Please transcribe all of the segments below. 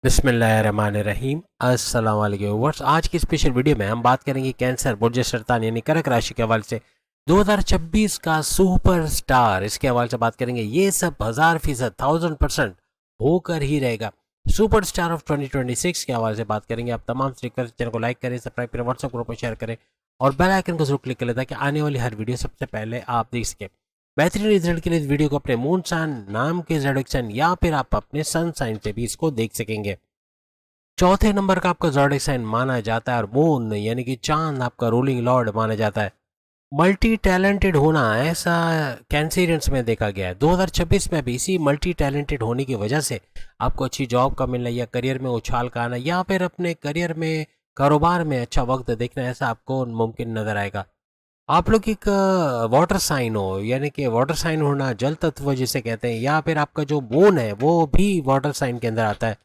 बिस्मिल्लाहिर्रहमानिर्रहीम। अस्सलाम वालेकुम व्यूअर्स। आज की स्पेशल वीडियो में हम बात करेंगे कैंसर बुर्ज सरतान यानी कर्क राशि के हवाले से 2026 का सुपर स्टार, इसके हवाले से बात करेंगे। ये सब 1000% 1000% होकर ही रहेगा। सुपर स्टार ऑफ 2026 के हवाले से बात करेंगे। आप तमाम से रिक्वेस्ट, चैनल को लाइक करें, सब्सक्राइब करें, व्हाट्सएप ग्रुप पर शेयर करें और बेल आइकन को जरूर क्लिक करें ताकि आने वाली हर वीडियो सबसे पहले आप देख सकें। बेहतरीन रिजल्ट के लिए इस वीडियो को अपने मून साइन नाम के ज़ोडिएक या फिर आप अपने सन साइन से भी इसको देख सकेंगे। चौथे नंबर का आपका ज़ोडिएक साइन माना जाता है और मून यानी कि चांद आपका रूलिंग लॉर्ड माना जाता है। मल्टी टैलेंटेड होना ऐसा कैंसेरियंस में देखा गया है। 2026 में भी इसी मल्टी टैलेंटेड होने की वजह से आपको अच्छी जॉब का मिलना या करियर में उछाल का आना या फिर अपने करियर में कारोबार में अच्छा वक्त देखना, ऐसा आपको मुमकिन नजर आएगा। आप लोग एक वाटर साइन हो यानी कि वाटर साइन होना, जल तत्व जिसे कहते हैं, या फिर आपका जो मून है वो भी वाटर साइन के अंदर आता है।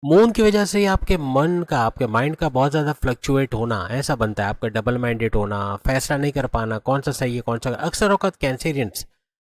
मून की वजह से ही आपके मन का, आपके माइंड का बहुत ज़्यादा फ्लक्चुएट होना ऐसा बनता है। आपका डबल माइंडेड होना, फैसला नहीं कर पाना कौन सा सही है कौन सा। अक्सर औकत कैंसेरियंस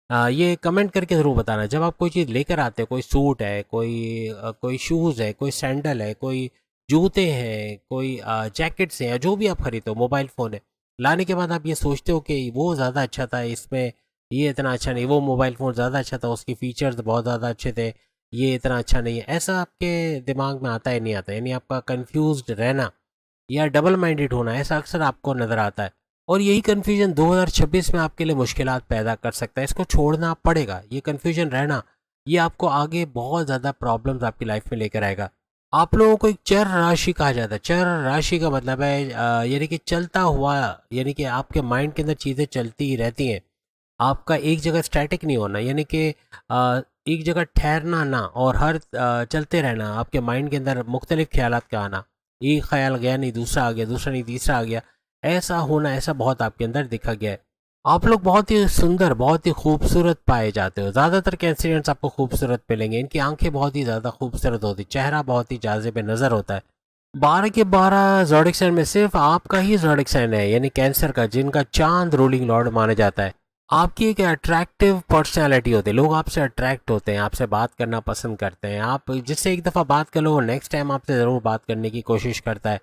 ये कमेंट करके ज़रूर बताना, जब आप कोई चीज़ लेकर आते हैं, कोई सूट है, कोई शूज़ है, कोई सैंडल है, कोई जूते हैं, कोई जैकेट्स हैं, या जो भी आप खरीदते हो, मोबाइल फ़ोन है, लाने के बाद आप ये सोचते हो कि वो ज़्यादा अच्छा था, इसमें ये इतना अच्छा नहीं, वो मोबाइल फ़ोन ज़्यादा अच्छा था, उसके फीचर्स बहुत ज़्यादा अच्छे थे, ये इतना अच्छा नहीं है। ऐसा आपके दिमाग में आता है नहीं आता, यानी आपका कंफ्यूज्ड रहना या डबल माइंडेड होना ऐसा अक्सर आपको नज़र आता है। और यही कन्फ्यूजन 2026 में आपके लिए मुश्किलात पैदा कर सकता है। इसको छोड़ना पड़ेगा। ये कन्फ्यूजन रहना, ये आपको आगे बहुत ज़्यादा प्रॉब्लम्स आपकी लाइफ में लेकर आएगा। आप लोगों को एक चर राशि कहा जाता है। चर राशि का मतलब है यानी कि चलता हुआ, यानी कि आपके माइंड के अंदर चीज़ें चलती ही रहती हैं। आपका एक जगह स्टैटिक नहीं होना, यानी कि एक जगह ठहरना ना, और हर चलते रहना। आपके माइंड के अंदर मुख्तलिफ ख्यालात का आना, एक ख्याल गया नहीं दूसरा आ गया, दूसरा नहीं तीसरा आ गया, ऐसा होना, ऐसा बहुत आपके अंदर देखा गया है। आप लोग बहुत ही सुंदर, बहुत ही खूबसूरत पाए जाते हो। ज़्यादातर कैंसरियंस आपको खूबसूरत मिलेंगे। इनकी आंखें बहुत ही ज़्यादा खूबसूरत होती, चेहरा बहुत ही जाज़िब नज़र होता है। 12 के 12 ज़ोडिएक साइन में सिर्फ आपका ही ज़ोडिएक साइन है यानी कैंसर का, जिनका चांद रूलिंग लॉर्ड माना जाता है। आपकी एक अट्रैक्टिव पर्सनैलिटी होती है। लोग आपसे अट्रैक्ट होते हैं, आपसे बात करना पसंद करते हैं। आप जिससे एक दफ़ा बात कर लो, वो नेक्स्ट टाइम आपसे ज़रूर बात करने की कोशिश करता है,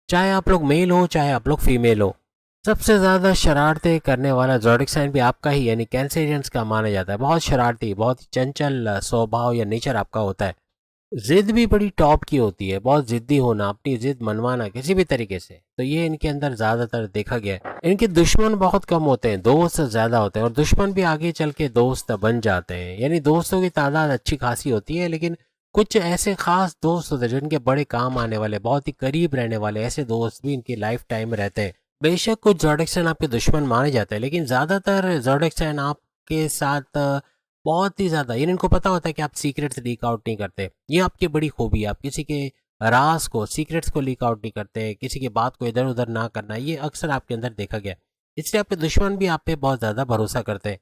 चाहे आप लोग मेल हो चाहे आप लोग फीमेल हो। सबसे ज़्यादा शरारतें करने वाला ज़ोडिएक साइन भी आपका ही यानी कैंसेरियंस का माना जाता है। बहुत शरारती, बहुत चंचल स्वभाव या नेचर आपका होता है। जिद भी बड़ी टॉप की होती है, बहुत जिद्दी होना, अपनी जिद मनवाना किसी भी तरीके से, तो ये इनके अंदर ज़्यादातर देखा गया है। इनके दुश्मन बहुत कम होते हैं, दोस्त ज़्यादा होते हैं, और दुश्मन भी आगे चल के दोस्त बन जाते हैं। यानी दोस्तों की तादाद अच्छी खासी होती है, लेकिन कुछ ऐसे खास दोस्त होते हैं जिनके बड़े काम आने वाले, बहुत ही करीब रहने वाले ऐसे दोस्त भी इनकी लाइफ टाइम में रहते हैं। बेशक कुछ ज़ोडिएक साइन आपके दुश्मन माने जाते हैं, लेकिन ज़्यादातर ज़ोडिएक साइन आपके साथ बहुत ही ज़्यादा, यानी इनको पता होता है कि आप सीक्रेट्स लीक आउट नहीं करते। ये आपकी बड़ी खूबी है। आप किसी के राज को, सीक्रेट्स को लीक आउट नहीं करते, किसी की बात को इधर उधर ना करना, ये अक्सर आपके अंदर देखा गया है। इसलिए आपके दुश्मन भी आप पे बहुत ज़्यादा भरोसा करते हैं।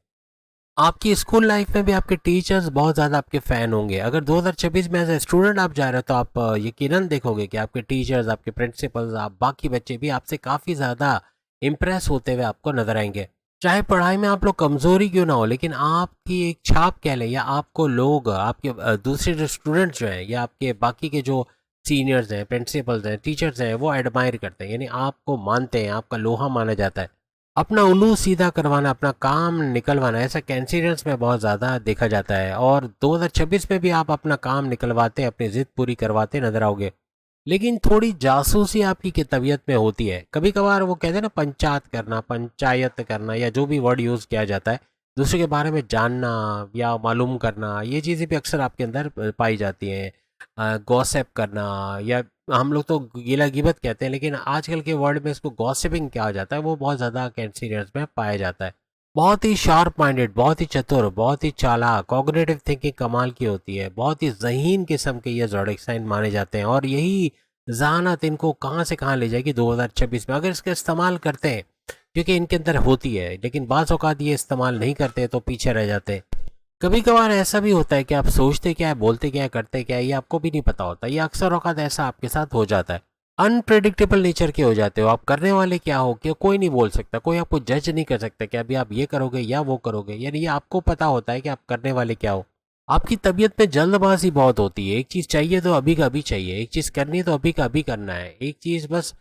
आपकी स्कूल लाइफ में भी आपके टीचर्स बहुत ज़्यादा आपके फ़ैन होंगे। अगर 2026 में एज ए स्टूडेंट आप जा रहे हो तो आप यकीनन देखोगे कि आपके टीचर्स, आपके प्रिंसिपल्स, आप बाकी बच्चे भी आपसे काफ़ी ज़्यादा इम्प्रेस होते हुए आपको नजर आएंगे। चाहे पढ़ाई में आप लोग कमज़ोरी क्यों ना हो, लेकिन आपकी एक छाप कह लें, या आपको लोग, आपके दूसरे जो स्टूडेंट्स जो हैं या आपके बाकी के जो सीनियर्स हैं, प्रिंसिपल्स हैं, टीचर्स हैं, वो एडमायर करते हैं, यानी आपको मानते हैं, आपका लोहा माना जाता है। अपना उल्लू सीधा करवाना, अपना काम निकलवाना, ऐसा कैंसिडियंस में बहुत ज़्यादा देखा जाता है। और 2026 में भी आप अपना काम निकलवाते, अपनी ज़िद पूरी करवाते नजर आओगे। लेकिन थोड़ी जासूसी आपकी की तबीयत में होती है। कभी कभार वो कहते हैं ना, पंचायत करना, पंचायत करना, या जो भी वर्ड यूज़ किया जाता है, दूसरे के बारे में जानना या मालूम करना, ये चीज़ें भी अक्सर आपके अंदर पाई जाती हैं। गॉसिप करना, या हम लोग तो गीला गिबत कहते हैं, लेकिन आजकल के वर्ल्ड में इसको गॉसिपिंग कहा जाता है, वो बहुत ज़्यादा कैंसिलियर्स में पाया जाता है। बहुत ही शार्प माइंडेड, बहुत ही चतुर, बहुत ही चालाक, कॉग्निटिव थिंकिंग कमाल की होती है। बहुत ही ज़हीन किस्म के ये ज़ोडिएक साइन माने जाते हैं, और यही जहानत इनको कहाँ से कहाँ ले जाएगी 2026 में, अगर इसका इस्तेमाल करते हैं, क्योंकि इनके अंदर होती है। लेकिन बाज़ औक़ात ये इस्तेमाल नहीं करते तो पीछे रह जाते हैं। कभी कभार ऐसा भी होता है कि आप सोचते क्या है, बोलते क्या है, करते क्या है, ये आपको भी नहीं पता होता। ये अक्सर औक़ात ऐसा आपके साथ हो जाता है। अनप्रेडिक्टेबल नेचर के हो जाते हो आप। करने वाले क्या हो, कि कोई नहीं बोल सकता, कोई आपको जज नहीं कर सकता कि अभी आप ये करोगे या वो करोगे। यानी ये आपको पता होता है कि आप करने वाले क्या हो। आपकी तबीयत में जल्दबाजी बहुत होती है, एक चीज़ चाहिए तो अभी का अभी चाहिए, एक चीज़ करनी है तो अभी का अभी करना है, एक चीज़ बस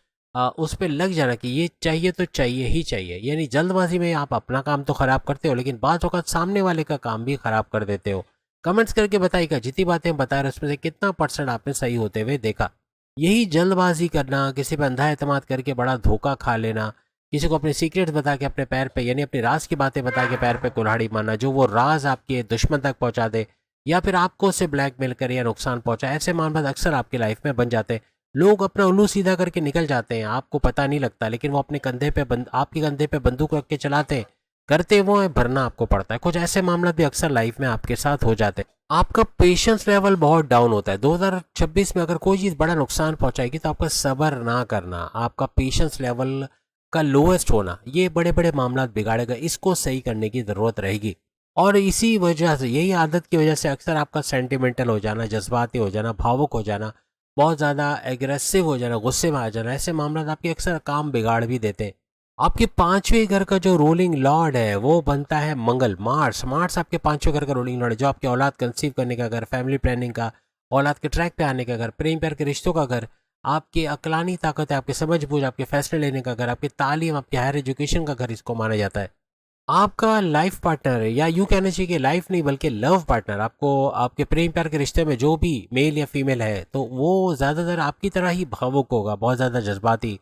उस पे लग जाना कि ये चाहिए तो चाहिए ही चाहिए। यानी जल्दबाजी में आप अपना काम तो ख़राब करते हो, लेकिन बाज़ औक़ात सामने वाले का काम भी ख़राब कर देते हो। कमेंट्स करके बताइएगा, जितनी बातें हम बता रहे हैं उसमें से कितना परसेंट आपने सही होते हुए देखा। यही जल्दबाजी करना, किसी पे अंधा एतमाद करके बड़ा धोखा खा लेना, किसी को अपने सीक्रेट्स बता के अपने पैर पे, यानी अपने राज की बातें बता के पैर पे कुल्हाड़ी मारना, जो वो राज आपके दुश्मन तक पहुंचा दे या फिर आपको उससे ब्लैकमेल करे या नुकसान पहुंचाए, ऐसे मामला अक्सर आपकी लाइफ में बन जाते हैं। लोग अपना उल्लू सीधा करके निकल जाते हैं, आपको पता नहीं लगता, लेकिन वो अपने कंधे पे आपके कंधे पे बंदूक रख के चलाते हैं, करते वो है, भरना आपको पड़ता है। कुछ ऐसे मामला भी अक्सर लाइफ में आपके साथ हो जाते हैं। आपका पेशेंस लेवल बहुत डाउन होता है। 2026 में अगर कोई चीज़ बड़ा नुकसान पहुंचाएगी तो आपका सब्र ना करना, आपका पेशेंस लेवल का लोएस्ट होना, ये बड़े बड़े मामला बिगाड़ेगा। इसको सही करने की ज़रूरत रहेगी। और इसी वजह से, यही आदत की वजह से अक्सर आपका सेंटिमेंटल हो जाना, जज्बाती हो जाना, भावुक हो जाना, बहुत ज़्यादा एग्रेसिव हो जाना, गुस्से में आ जाना, ऐसे मामला आपके अक्सर काम बिगाड़ भी देते हैं। आपके पांचवें घर का जो रूलिंग लॉर्ड है वो बनता है मंगल, मार्स। मार्स आपके पांचवें घर का रूलिंग लॉर्ड है, जो आपके औलाद कंसीव करने का घर, फैमिली प्लानिंग का, औलाद के ट्रैक पे आने का घर, प्रेम प्यार के रिश्तों का घर, आपकी अकलानी ताकत है, आपके समझ बूझ, आपके फैसले लेने का घर, आपकी तालीम, आपकी हायर एजुकेशन का घर, इसको माना जाता है। आपका लाइफ पार्टनर, या यूँ कहना चाहिए कि लाइफ नहीं बल्कि लव पार्टनर, आपको आपके प्रेम प्यार के रिश्ते में जो भी मेल या फीमेल है, तो वो ज़्यादातर आपकी तरह ही भावुक होगा, बहुत ज़्यादा जज्बाती,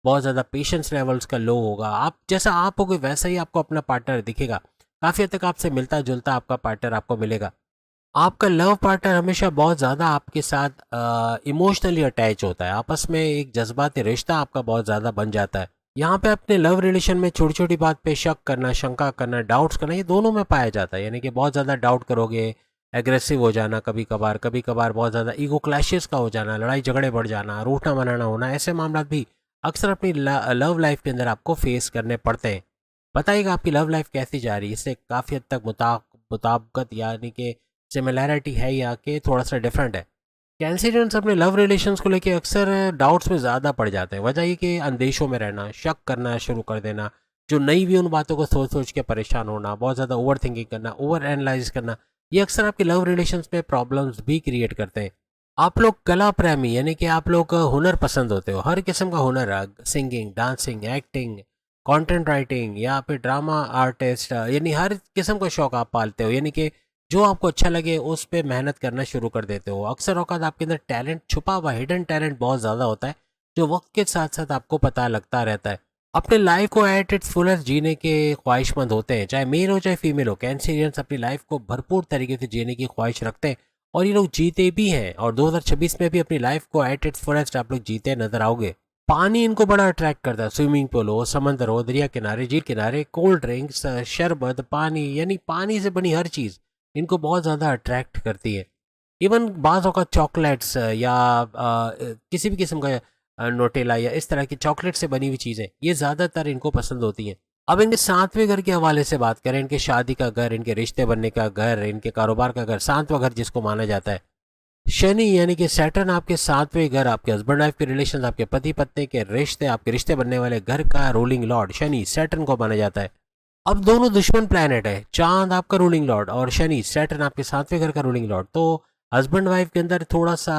बहुत ज़्यादा पेशेंस लेवल्स का लो होगा। आप जैसा आप होगे वैसा ही आपको अपना पार्टनर दिखेगा। काफ़ी हद तक आपसे मिलता जुलता आपका पार्टनर आपको मिलेगा। आपका लव पार्टनर हमेशा बहुत ज़्यादा आपके साथ इमोशनली अटैच होता है, आपस में एक जज्बाती रिश्ता आपका बहुत ज़्यादा बन जाता है। यहाँ पे अपने लव रिलेशन में छोटी छोटी बात पे शक करना, शंका करना, डाउट्स करना, ये दोनों में पाया जाता है। यानी कि बहुत ज़्यादा डाउट करोगे, एग्रेसिव हो जाना, कभी कभार बहुत ज़्यादा ईगो क्लैशेस का हो जाना, लड़ाई झगड़े बढ़ जाना, रूठना मनाना होना, ऐसे मामला भी अक्सर अपनी लव लाइफ के अंदर आपको फेस करने पड़ते हैं। बताइएगा आपकी लव लाइफ कैसी जा रही है, इससे काफ़ी हद तक मुताबिकत यानी कि सिमिलैरिटी है या कि थोड़ा सा डिफरेंट है। कैंसिडियंस अपने लव रिलेशंस को लेके अक्सर डाउट्स में ज़्यादा पड़ जाते हैं। वजह ये कि अंदेशों में रहना, शक करना शुरू कर देना, जो नई भी उन बातों को सोच सोच के परेशान होना, बहुत ज़्यादा ओवर थिंकिंग करना, ओवर एनालाइज करना, ये अक्सर आपके लव रिलेशंस में प्रॉब्लम्स भी क्रिएट करते हैं। आप लोग कला प्रेमी, यानी कि आप लोग हुनर पसंद होते हो, हर किस्म का हुनर, singing, dancing, acting, content writing या फिर ड्रामा आर्टिस्ट, यानी हर किस्म का शौक आप पालते हो। यानी कि जो आपको अच्छा लगे उस पे मेहनत करना शुरू कर देते हो। अक्सर औकात आपके अंदर टैलेंट छुपा हुआ, हिडन टैलेंट बहुत ज़्यादा होता है, जो वक्त के साथ साथ आपको पता लगता रहता है। अपने लाइफ को एट इट्स फुलेस्ट जीने के ख्वाहिशमंद होते हैं, चाहे मेल हो चाहे फीमेल हो। कैंसिलियंस अपनी लाइफ को भरपूर तरीके से जीने की ख्वाहिश रखते हैं और ये लोग जीते भी हैं, और 2026 में भी अपनी लाइफ को एट इट्स फुलेस्ट आप लोग जीते नजर आओगे। पानी इनको बड़ा अट्रैक्ट करता है, स्विमिंग पूल हो, समंदर हो, दरिया किनारे, झील किनारे, कोल्ड ड्रिंक्स, शरबत, पानी, यानी पानी से बनी हर चीज़ इनको बहुत ज़्यादा अट्रैक्ट करती है। इवन बाज़ औक़ात चॉकलेट्स या किसी भी किस्म का नोटेला या इस तरह की चॉकलेट से बनी हुई चीज़ें, ये ज़्यादातर इनको पसंद होती हैं। अब इनके सातवें घर के हवाले से बात करें, इनके शादी का घर, इनके रिश्ते बनने का घर, इनके कारोबार का घर, सातवां घर जिसको माना जाता है शनि, यानी कि सैटर्न आपके सातवें घर, आपके हस्बैंड वाइफ के रिलेशन, आपके पति पत्नी के रिश्ते, आपके रिश्ते बनने वाले घर का रूलिंग लॉर्ड शनि सैटर्न को माना जाता है। अब दोनों दुश्मन प्लैनेट है, चांद आपका रूलिंग लॉर्ड और शनि सैटर्न आपके सातवें घर का रूलिंग लॉर्ड। तो हस्बैंड वाइफ के अंदर थोड़ा सा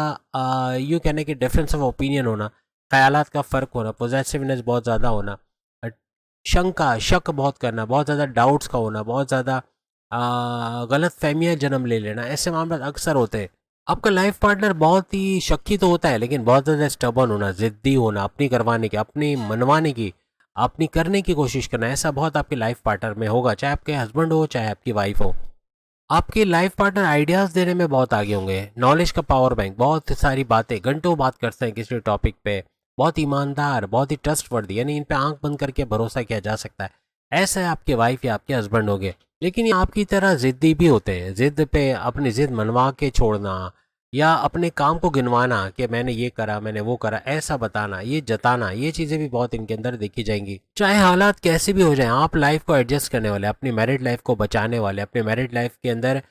यूँ कहने के डिफरेंस ऑफ ओपिनियन होना, ख्यालात का फ़र्क होना, पोजेसिवनेस बहुत ज़्यादा होना, अ, शंका शक बहुत करना, बहुत ज़्यादा डाउट्स का होना, बहुत ज़्यादा गलत फहमियाँ जन्म ले लेना, ऐसे मामले अक्सर होते हैं। आपका लाइफ पार्टनर बहुत ही शक्की तो होता है, लेकिन बहुत ज़्यादा स्टबर्न होना, ज़िद्दी होना, अपनी करवाने की, अपनी मनवाने की, अपनी करने की कोशिश करना, ऐसा बहुत आपके लाइफ पार्टनर में होगा, चाहे आपके हस्बैंड हो चाहे आपकी वाइफ हो। आपके लाइफ पार्टनर आइडियाज़ देने में बहुत आगे होंगे, नॉलेज का पावर बैंक, बहुत सारी बातें, घंटों बात करते हैं किसी टॉपिक पे, बहुत ईमानदार, बहुत ही ट्रस्टवर्दी, यानी इन पे आंख बंद करके भरोसा किया जा सकता है। ऐसे आपके वाइफ या आपके हस्बैंड होंगे। लेकिन ये आपकी तरह ज़िद्दी भी होते हैं, ज़िद पे अपनी ज़िद मनवा के छोड़ना या अपने काम को गिनवाना कि मैंने ये करा, मैंने वो करा, ऐसा बताना, ये जताना, ये चीज़ें भी बहुत इनके अंदर देखी जाएंगी। चाहे हालात कैसे भी हो जाए, आप लाइफ को एडजस्ट करने वाले, अपनी मैरिड लाइफ को बचाने वाले, अपने मैरिड लाइफ के अंदर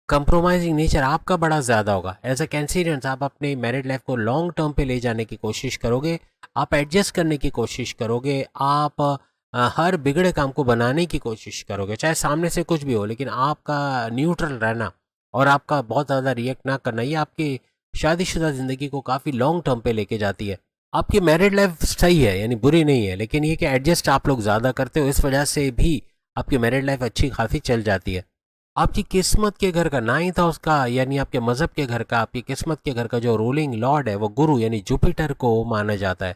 कंप्रोमाइजिंग नेचर आपका बड़ा ज़्यादा होगा। एज अ कैंसिडेंस आप अपनी मैरिड लाइफ को लॉन्ग टर्म पे ले जाने की कोशिश करोगे, आप एडजस्ट करने की कोशिश करोगे, आप हर बिगड़े काम को बनाने की कोशिश करोगे, चाहे सामने से कुछ भी हो, लेकिन आपका न्यूट्रल रहना, और आपका बहुत ज़्यादा रिएक्ट ना करना, ये आपकी शादीशुदा ज़िंदगी को काफ़ी लॉन्ग टर्म पे लेके जाती है। आपकी मैरिड लाइफ सही है, यानी बुरी नहीं है, लेकिन ये कि एडजस्ट आप लोग ज़्यादा करते हो, इस वजह से भी आपकी मैरिड लाइफ अच्छी खासी चल जाती है। आपकी किस्मत के घर का 9th हाउस का, यानी आपके मज़हब के घर का, आपकी किस्मत के घर का जो रूलिंग लॉर्ड है वो गुरु यानी जुपिटर को माना जाता है।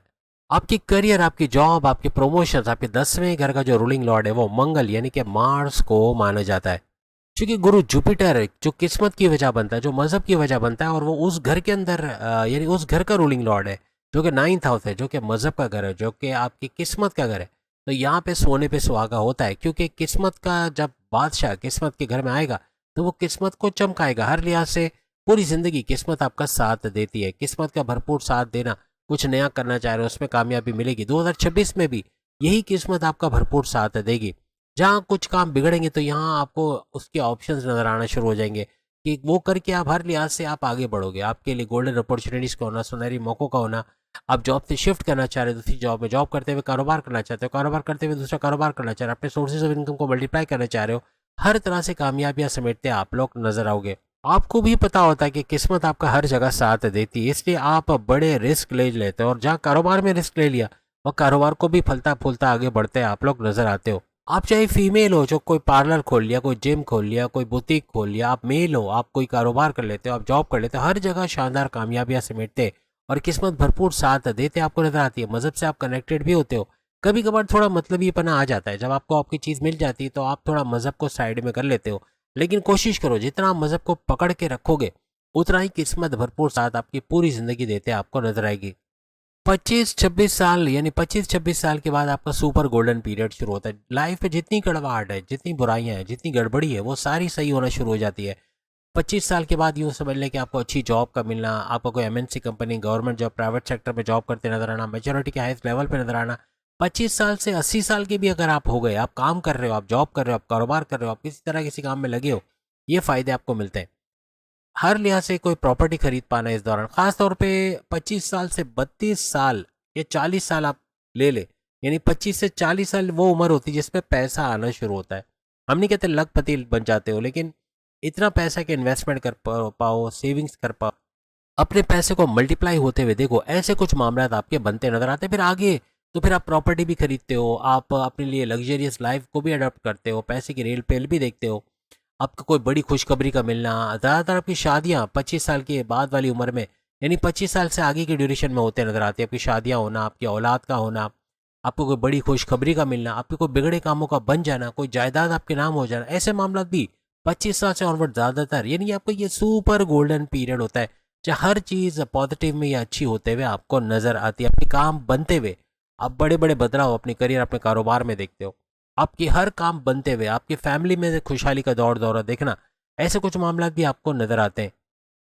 आपकी करियर, आपकी जॉब, आपके प्रमोशंस, आपके 10वें घर का जो रूलिंग लॉर्ड है वो मंगल यानी कि मार्स को माना जाता है। क्योंकि गुरु जुपिटर जो किस्मत की वजह बनता है, जो मज़हब की वजह बनता है, और वो उस घर के अंदर यानी उस घर का रूलिंग लॉर्ड है जो कि 9th हाउस है, जो कि मज़हब का घर है, जो कि आपकी किस्मत का घर है। तो यहाँ पे सोने पे सुहागा होता है, क्योंकि किस्मत का जब बादशाह किस्मत के घर में आएगा तो वो किस्मत को चमकाएगा। हर लिहाज से पूरी ज़िंदगी किस्मत आपका साथ देती है। किस्मत का भरपूर साथ देना, कुछ नया करना चाह रहे हो उसमें कामयाबी मिलेगी। 2026 में भी यही किस्मत आपका भरपूर साथ देगी। जहाँ कुछ काम बिगड़ेंगे तो यहाँ आपको उसके ऑप्शंस नज़र आना शुरू हो जाएंगे कि वो करके आप हर लिहाज से आप आगे बढ़ोगे। आपके लिए गोल्डन अपॉर्चुनिटीज़ का होना, सुनहरी मौक़ों का होना। आप जॉब से शिफ्ट करना चाह रहे हो दूसरी जॉब में, जॉब करते हुए कारोबार करना चाहते हो, कारोबार करते हुए दूसरा कारोबार करना चाह रहे हो, अपने सोर्सेज ऑफ इनकम को मल्टीप्लाई करना चाह रहे हो, हर तरह से कामयाबियां समेटते आप लोग नजर आओगे। आपको भी पता होता है कि किस्मत आपका हर जगह साथ देती है, इसलिए आप बड़े रिस्क ले लेते हो, और जहाँ कारोबार में रिस्क ले लिया वह कारोबार को भी फलता फूलता आगे बढ़ते आप लोग नजर आते हो। आप चाहे फीमेल हो जो कोई पार्लर खोल लिया, कोई जिम खोल लिया, कोई बुटीक खोल लिया, आप मेल हो आप कोई कारोबार कर लेते हो, आप जॉब कर लेते हो, हर जगह शानदार कामयाबियां समेटते और किस्मत भरपूर साथ देते आपको नजर आती है। मजहब से आप कनेक्टेड भी होते हो। कभी कभार थोड़ा मतलबीपना आ जाता है, जब आपको आपकी चीज़ मिल जाती है तो आप थोड़ा मजहब को साइड में कर लेते हो, लेकिन कोशिश करो जितना आप मजहब को पकड़ के रखोगे उतना ही किस्मत भरपूर साथ आपकी पूरी जिंदगी देते आपको नजर आएगी। 25-26 साल, यानी 25-26 साल के बाद आपका सुपर गोल्डन पीरियड शुरू होता है। लाइफ में जितनी कड़वाहट है, जितनी बुराइयां हैं, जितनी गड़बड़ी है, वो सारी सही होना शुरू हो जाती है। 25 साल के बाद यूँ समझ लें कि आपको अच्छी जॉब का मिलना, आपको कोई MNC company, government job, private sector में जॉब करते नजर आना, मेच्योरिटी के हाईएस्ट लेवल पे नजर आना। 25 साल से 80 साल के भी अगर आप हो गए, आप काम कर रहे हो, आप जॉब कर रहे हो, आप कारोबार कर रहे हो, आप किसी तरह किसी काम में लगे हो, ये फायदे आपको मिलते हैं। हर लिहाज से कोई प्रॉपर्टी खरीद पाना इस दौरान, खास तौर पे 25 साल से 32 साल या 40 साल आप ले ले, यानी 25 से 40 साल वो उम्र होती है जिसमें पैसा आना शुरू होता है। हम नहीं कहते लखपति बन जाते हो, लेकिन इतना पैसा कि इन्वेस्टमेंट कर पाओ, सेविंग्स कर पाओ, अपने पैसे को मल्टीप्लाई होते हुए देखो, ऐसे कुछ मामला आपके बनते नजर आते हैं। फिर आगे तो फिर आप प्रॉपर्टी भी खरीदते हो, आप अपने लिए लग्जरियस लाइफ को भी अडॉप्ट करते हो, पैसे की रेल पेल भी देखते हो, आपको कोई बड़ी खुशखबरी का मिलना। ज़्यादातर आपकी शादियाँ 25 साल के बाद वाली उम्र में, यानी 25 साल से आगे की ड्यूरेशन में होते नजर आती है। आपकी शादियाँ होना, आपकी औलाद का होना, आपको कोई बड़ी खुशखबरी का मिलना, आपके कोई बिगड़े कामों का बन जाना, कोई जायदाद आपके नाम हो जाना, ऐसे मामला भी 25 साल से ऑनवर्ड ज़्यादातर, यानी आपको ये सुपर गोल्डन पीरियड होता है जहाँ हर चीज़ पॉजिटिव में या अच्छी होते हुए आपको नजर आती है, अपने काम बनते हुए। आप बड़े बड़े बदलाव अपने करियर, अपने कारोबार में देखते हो, आपके हर काम बनते हुए, आपकी फैमिली में खुशहाली का दौर दौरा देखना, ऐसे कुछ मामला भी आपको नजर आते हैं।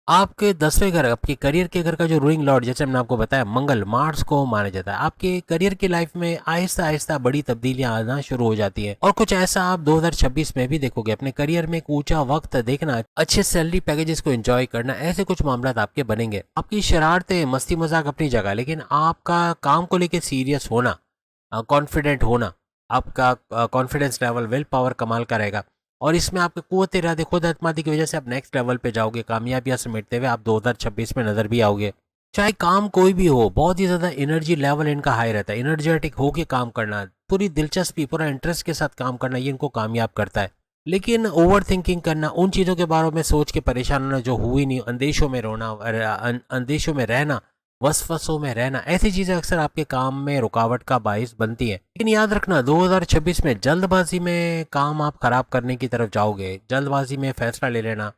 आपके 10वें घर, आपके करियर के घर का जो रूलिंग लॉर्ड, जैसे मैंने आपको बताया, मंगल मार्स को माना जाता है। आपके करियर की लाइफ में आहिस्ता आहिस्ता बड़ी तब्दीलियां आना शुरू हो जाती है, और कुछ ऐसा आप 2026 में भी देखोगे। अपने करियर में एक ऊंचा वक्त देखना, अच्छे सैलरी पैकेजेस को एंजॉय करना, ऐसे कुछ मामला आपके बनेंगे। आपकी शरारतें, मस्ती मजाक अपनी जगह, लेकिन आपका काम को लेकर सीरियस होना, कॉन्फिडेंट होना, आपका कॉन्फिडेंस लेवल, विल पावर कमाल का रहेगा, और इसमें आपके कुव्वत इरादे, खुद एतमादी की वजह से आप नेक्स्ट लेवल पे जाओगे। कामयाबियां समेटते हुए आप 2026 में नजर भी आओगे। चाहे काम कोई भी हो, बहुत ही ज्यादा एनर्जी लेवल इनका हाई रहता है। एनर्जेटिक होके काम करना, पूरी दिलचस्पी, पूरा इंटरेस्ट के साथ काम करना, ये इनको कामयाब करता है। लेकिन ओवर थिंकिंग करना, उन चीज़ों के बारे में सोच के परेशान होना जो हुई नहीं, अंदेशों में रोना, अंदेशों में रहना, वसवसों में रहना, ऐसी चीज़ें अक्सर आपके काम में रुकावट का बाइस बनती है। लेकिन याद रखना, 2026 में जल्दबाजी में काम आप खराब करने की तरफ जाओगे। जल्दबाजी में फैसला ले लेना,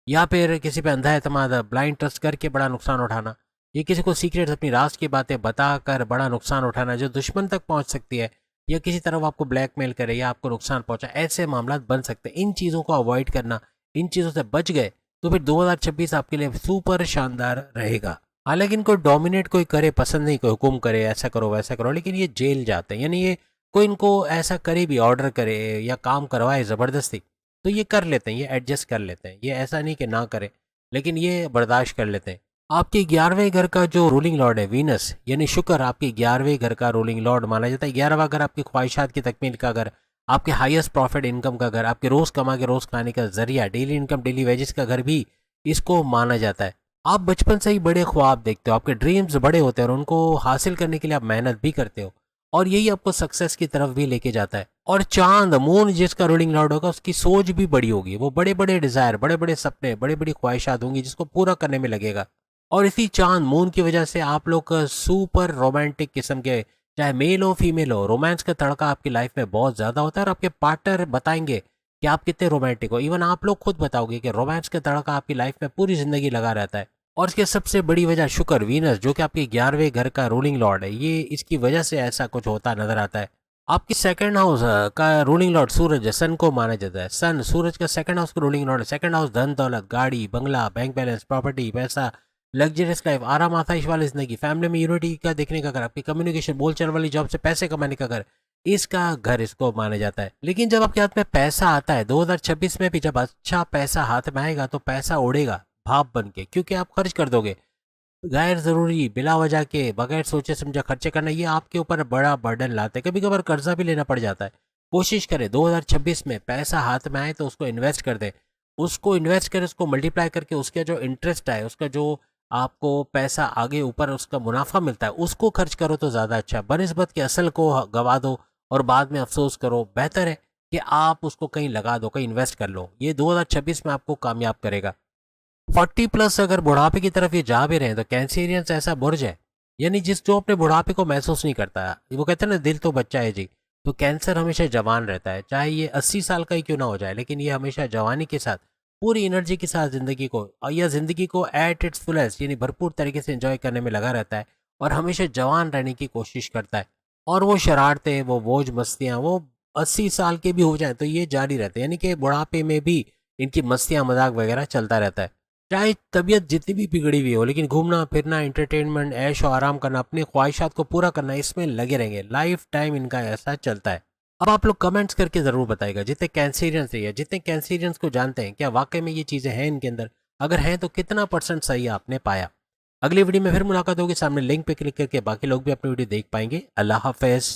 या फिर किसी पे अंधा एतमाद, ब्लाइंड ट्रस्ट करके बड़ा नुकसान उठाना, या किसी को सीक्रेट, अपनी राज की बातें बताकर बड़ा नुकसान उठाना जो दुश्मन तक पहुंच सकती है, या किसी तरफ आपको ब्लैकमेल करे या आपको नुकसान पहुंचा, ऐसे मामला बन सकते हैं। इन चीज़ों को अवॉइड करना, इन चीज़ों से बच गए तो फिर 2026 आपके लिए सुपर शानदार रहेगा। हालांकि इनको डोमिनेट कोई करे पसंद नहीं, कोई हुक्म करे ऐसा करो वैसा करो, लेकिन ये जेल जाते हैं, यानी ये कोई इनको ऐसा करे भी, ऑर्डर करे या काम करवाए ज़बरदस्ती, तो ये कर लेते हैं, ये एडजस्ट कर लेते हैं। ये ऐसा नहीं कि ना करें, लेकिन ये बर्दाश्त कर लेते हैं। आपके 11वें घर का जो रूलिंग लॉर्ड है वीनस, यानी शुक्र, आपके 11वें घर का रूलिंग लॉर्ड माना जाता है। 11वां घर आपकी ख्वाहिशात की तकमील का घर, आपके हाईएस्ट प्रॉफिट इनकम का घर, आपके रोज कमा के रोज खाने का जरिया, डेली इनकम डेली वेजेस का घर भी इसको माना जाता है। आप बचपन से ही बड़े ख्वाब देखते हो, आपके ड्रीम्स बड़े होते हैं और उनको हासिल करने के लिए आप मेहनत भी करते हो, और यही आपको सक्सेस की तरफ भी लेके जाता है। और चांद मून जिसका रूलिंग लॉर्ड होगा उसकी सोच भी बड़ी होगी, वो बड़े बड़े डिजायर, बड़े बड़े सपने, बड़ी बड़ी ख्वाहिशात होंगी जिसको पूरा करने में लगेगा। और इसी चांद मून की वजह से आप लोग सुपर रोमांटिक किस्म के, चाहे मेल हो फीमेल हो, रोमांस का तड़का आपकी लाइफ में बहुत ज्यादा होता है, और आपके पार्टनर बताएंगे कि आप कितने रोमांटिक हो। इवन आप लोग खुद बताओगे कि रोमांस का तड़का आपकी लाइफ में पूरी जिंदगी लगा रहता है। और इसकी सबसे बड़ी वजह शुक्र, वीनस, जो कि आपके 11वें घर का रूलिंग लॉर्ड है, ये इसकी वजह से ऐसा कुछ होता नजर आता है। आपकी सेकंड हाउस का रूलिंग लॉर्ड सूरज है, सन को माना जाता है। सन सूरज का सेकंड हाउस का रूलिंग लॉर्ड है। सेकंड हाउस धन दौलत, गाड़ी बंगला, बैंक बैलेंस, प्रॉपर्टी, पैसा, लग्जरियस लाइफ, आराम आसाइश वाली जिंदगी, फैमिली में यूनिटी का देखने का घर, आपकी कम्युनिकेशन, बोलचाल वाली जॉब से पैसे कमाने का घर, इसका घर इसको माना जाता है। लेकिन जब आपके हाथ में पैसा आता है 2026 में भी, जब अच्छा पैसा हाथ में आएगा तो पैसा उड़ेगा भाप बन के, क्योंकि आप खर्च कर दोगे। गैर जरूरी बिला वजह के बगैर सोचे समझे खर्चे करना, ये आपके ऊपर बड़ा बर्डन लाते हैं, कभी कभार कर्जा भी लेना पड़ जाता है। कोशिश करें 2026 में पैसा हाथ में आए तो उसको इन्वेस्ट कर दें, उसको इन्वेस्ट करें, उसको मल्टीप्लाई करके उसका जो इंटरेस्ट आए, उसका जो आपको पैसा आगे ऊपर उसका मुनाफा मिलता है उसको खर्च करो तो ज़्यादा अच्छा, बनिस्बत के असल को गवा दो और बाद में अफसोस करो। बेहतर है कि आप उसको कहीं लगा दो, कहीं इन्वेस्ट कर लो, ये 2026 में आपको कामयाब करेगा। 40+ अगर बुढ़ापे की तरफ ये जा भी रहे हैं तो कैंसेरियंस ऐसा बुर्ज है, यानी जिस जो अपने बुढ़ापे को महसूस नहीं करता है। वो कहते हैं ना, दिल तो बच्चा है जी। तो कैंसर हमेशा जवान रहता है, चाहे ये 80 साल का ही क्यों ना हो जाए, लेकिन ये हमेशा जवानी के साथ, पूरी एनर्जी के साथ जिंदगी को, या जिंदगी को एट इट्स फुलेस्ट यानी भरपूर तरीके से एंजॉय करने में लगा रहता है, और हमेशा जवान रहने की कोशिश करता है। और वो शरारतें, वो मौज मस्तियाँ, वो 80 साल के भी हो जाए तो ये जारी रहते हैं, यानी कि बुढ़ापे में भी इनकी मस्तियाँ मजाक वगैरह चलता रहता है। चाहे तबीयत जितनी भी बिगड़ी हुई हो, लेकिन घूमना फिरना, एंटरटेनमेंट, ऐश और आराम करना, अपनी ख्वाहिशात को पूरा करना, इसमें लगे रहेंगे, लाइफ टाइम इनका ऐसा चलता है। अब आप लोग कमेंट्स करके ज़रूर बताइएगा, जितने कैंसेरियंस है या जितने कैंसेरियंस को जानते हैं, क्या वाकई में ये चीज़ें हैं इनके अंदर, अगर हैं तो कितना % सही आपने पाया। अगली वीडियो में फिर मुलाकात होगी, सामने लिंक पे क्लिक करके बाकी लोग भी अपनी वीडियो देख पाएंगे। अल्लाह हाफिज़।